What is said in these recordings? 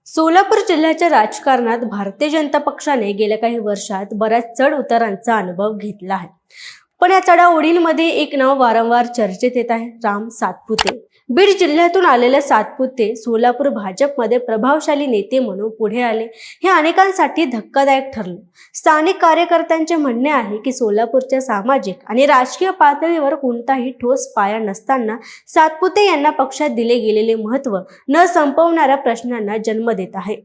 सोलापूर जिल्ह्याच्या राजकारणात भारतीय जनता पक्षाने गेल्या काही वर्षात बऱ्याच चढ उतारांचा अनुभव घेतला आहे। पण या चढाओढींमध्ये एक नाव वारंवार चर्चेत येत आहे, राम सातपुते। बीड जिल्ह्यातून आलेले सातपुते सोलापूर भाजपमध्ये प्रभावशाली नेते म्हणून पुढे आले। हे अनेकांसाठी धक्कादायक ठरले। स्थानिक कार्यकर्त्यांचे म्हणणे आहे की सोलापूरच्या सामाजिक आणि राजकीय पातळीवर कोणताही ठोस पाया नसताना सातपुते यांना पक्षात दिले गेलेले महत्त्व न संपवणाऱ्या प्रश्नांना जन्म देत आहे।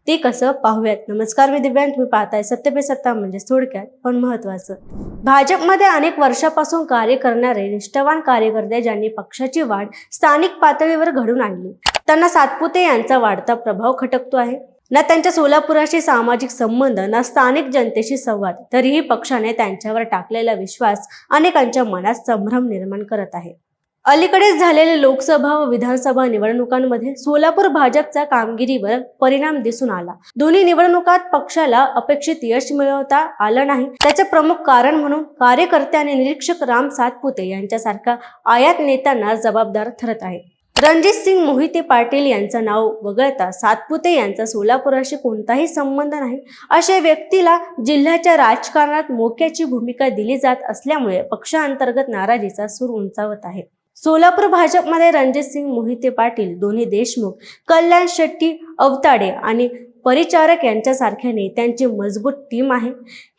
ते कसं पाहूयात। नमस्कार, मी दिव्यांग, तुम्ही पाहताय सत्य पे सत्ता, म्हणजे थोडक्यात पण महत्त्वाचं। भाजपमध्ये अनेक वर्षापासून कार्य करणारे निष्ठावान कार्यकर्ते ज्यांनी पक्षाची वाढ स्थानिक पातळीवर घडवून आणली, त्यांना सातपुते यांचा वाढता प्रभाव खटकतो आहे। ना त्यांच्या सोलापुराशी सामाजिक संबंध, ना स्थानिक जनतेशी संवाद, तरीही पक्षाने त्यांच्यावर टाकलेला विश्वास अनेकांच्या मनात संभ्रम निर्माण करत आहे। अलीकडेच झालेल्या लोकसभा व विधानसभा निवडणुकांमध्ये सोलापूर भाजपच्या कामगिरीवर परिणाम दिसून आला। दोन्ही निवडणुकात पक्षाला अपेक्षित यश मिळवता आलं नाही। त्याचे प्रमुख कारण म्हणून कार्यकर्ते आणि निरीक्षक राम सातपुते यांच्यासारख्या आयात नेत्यांना जबाबदार ठरत आहेत। रणजितसिंग मोहिते पाटील यांचं नाव वगळता सातपुते यांचा सोलापुराशी कोणताही संबंध नाही, अशा व्यक्तीला जिल्ह्याच्या राजकारणात मोक्याची भूमिका दिली जात असल्यामुळे पक्षांतर्गत नाराजीचा सूर उंचावत आहे। सोलापूर भाजपमध्ये रणजितसिंग मोहिते पाटील, दोन्ही देशमुख, कल्याण शेट्टी, अवताडे आणि परिचारक यांच्यासारख्या नेत्यांची मजबूत टीम आहे।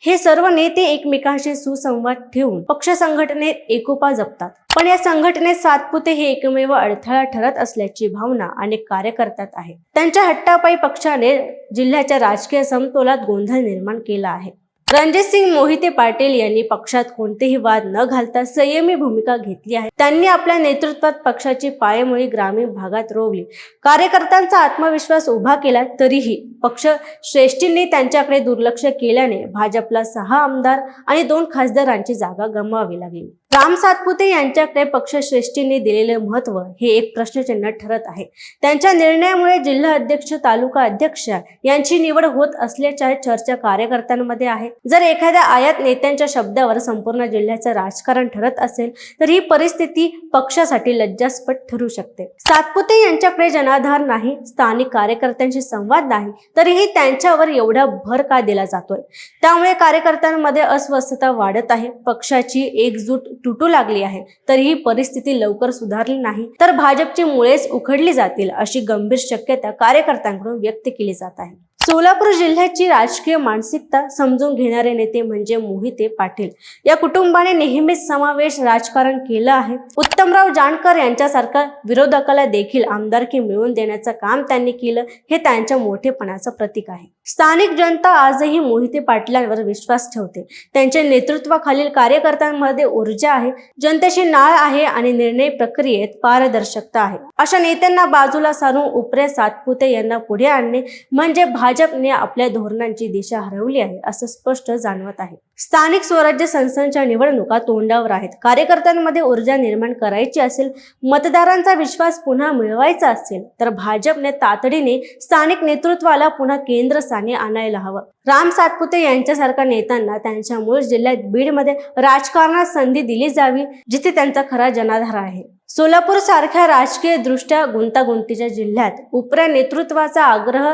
हे सर्व नेते एकमेकांशी सुसंवाद ठेवून पक्ष संघटनेत एकोपा जपतात। पण या संघटनेत सातपुते हे एकमेव अडथळा ठरत असल्याची भावना अनेक कार्यकर्त्यात आहे। त्यांच्या हट्टापायी पक्षाने जिल्ह्याच्या राजकीय समतोलात गोंधळ निर्माण केला आहे। रणजितसिंग मोहिते पाटील यांनी पक्षात कोणतेही वाद न घालता संयमी भूमिका घेतली आहे। त्यांनी आपल्या नेतृत्वात पक्षाची पायमळी ग्रामीण भागात रोवली, कार्यकर्त्यांचा आत्मविश्वास उभा केला। तरीही पक्ष श्रेष्ठींनी त्यांच्याकडे दुर्लक्ष केल्याने भाजपला 6 आमदार आणि 2 खासदारांची जागा गमवावी लागली। राम सातपुते यांच्याकडे पक्षश्रेष्ठींनी दिलेले महत्त्व हे एक प्रश्नचिन्ह ठरत आहे। त्यांच्या निर्णयामुळे जिल्हा अध्यक्ष, तालुका अध्यक्ष यांची निवड होत असल्याच्या चर्चा कार्यकर्त्यांमध्ये आहे। जर एखाद्या आयात नेत्यांच्या शब्दावर संपूर्ण जिल्ह्याचं राजकारण ठरत असेल तर ही परिस्थिती पक्षासाठी लज्जास्पद ठरू शकते। सातपुते यांच्याकडे जनाधार नाही, स्थानिक कार्यकर्त्यांशी संवाद नाही, तरीही त्यांच्यावर एवढा भर का दिला जातोय? त्यामुळे कार्यकर्त्यांमध्ये अस्वस्थता वाढत आहे। पक्षाची एकजूट तुटू लागली आहे। तरीही परिस्थिती लवकर सुधारली नाही तर भाजपची मुळेच उखडली जातील, अशी गंभीर शक्यता कार्यकर्त्यांकडून व्यक्त केली जात आहे। सोलापूर जिल्ह्याची राजकीय मानसिकता समजून घेणारे नेते म्हणजे मोहिते पाटील। या कुटुंबाने नेहमीच समावेश राजकारण केलं आहे। उत्तमराव जानकर यांच्यासारख्या विरोधकाला देखील आमदारकी मिळवून देण्याचं काम त्यांनी केलं, हे त्यांच्या मोठेपणाचं प्रतीक आहे। स्थानिक जनता आजही मोहिते पाटलांवर विश्वास ठेवते। त्यांच्या नेतृत्वाखालील कार्यकर्त्यांमध्ये ऊर्जा आहे, जनतेशी नाळ आहे आणि निर्णय प्रक्रियेत पारदर्शकता आहे। अशा नेत्यांना बाजूला सारून उपरे सातपुते यांना पुढे आणणे म्हणजे भाजपने आपल्या धोरणांची दिशा हरवली आहे, असं स्पष्ट जाणवत आहे। स्थानिक स्वराज्य संस्थांच्या निवडणुका तोंडावर आहेत। कार्यकर्त्यांमध्ये ऊर्जा निर्माण करायची असेल, मतदारांचा विश्वास पुन्हा मिळवायचा असेल तर भाजपने तातडीने स्थानिक नेतृत्वाला पुन्हा केंद्रस्थानी आणायला हवं। राम सातपुते यांच्यासारख्या नेत्यांना त्यांच्या मूळ जिल्ह्यात बीडमध्ये राजकारणात संधी दिली जावी, जिथे त्यांचा खरा जनाधार आहे। सोलापूर सारख्या राजकीय दृष्ट्या गुंतागुंतीच्या जिल्ह्यात उपऱ्या नेतृत्वाचा आग्रह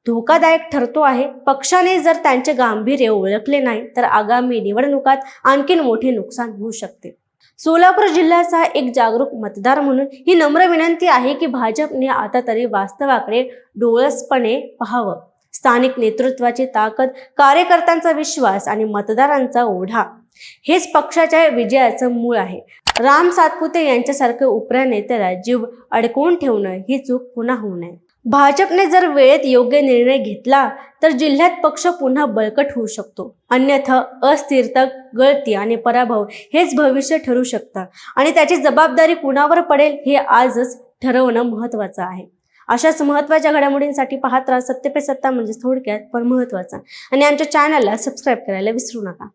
धोकादायक ठरतो आहे। पक्षाने जर त्यांचे गांभीर्य ओळखले नाही तर आगामी निवडणुकात आणखीन मोठे नुकसान होऊ शकते। सोलापूर जिल्ह्याचा एक जागरूक मतदार म्हणून ही नम्र विनंती आहे की भाजपने आता तरी वास्तवाकडे डोळसपणे पाहावं। स्थानिक नेतृत्वाची ताकद, कार्यकर्त्यांचा विश्वास आणि मतदारांचा ओढा हेच पक्षाच्या विजयाचं मूळ आहे। राम सातपुते यांच्यासारख्या उपऱ्या नेत्याला जीव अडकवून ठेवणं ही चूक पुन्हा होऊ नये। भाजपने जर वेळेत योग्य निर्णय घेतला तर जिल्ह्यात पक्ष पुन्हा बळकट होऊ शकतो, अन्यथा अस्थिरता, गळती आणि पराभव हेच भविष्य ठरू शकतं आणि त्याची जबाबदारी कुणावर पडेल हे आजच ठरवणं महत्त्वाचं आहे। अशाच महत्त्वाच्या घडामोडींसाठी पाहत राहा सत्य पे सत्ता, म्हणजे थोडक्यात पण महत्त्वाचं, आणि आमच्या चॅनलला सबस्क्राईब करायला विसरू नका।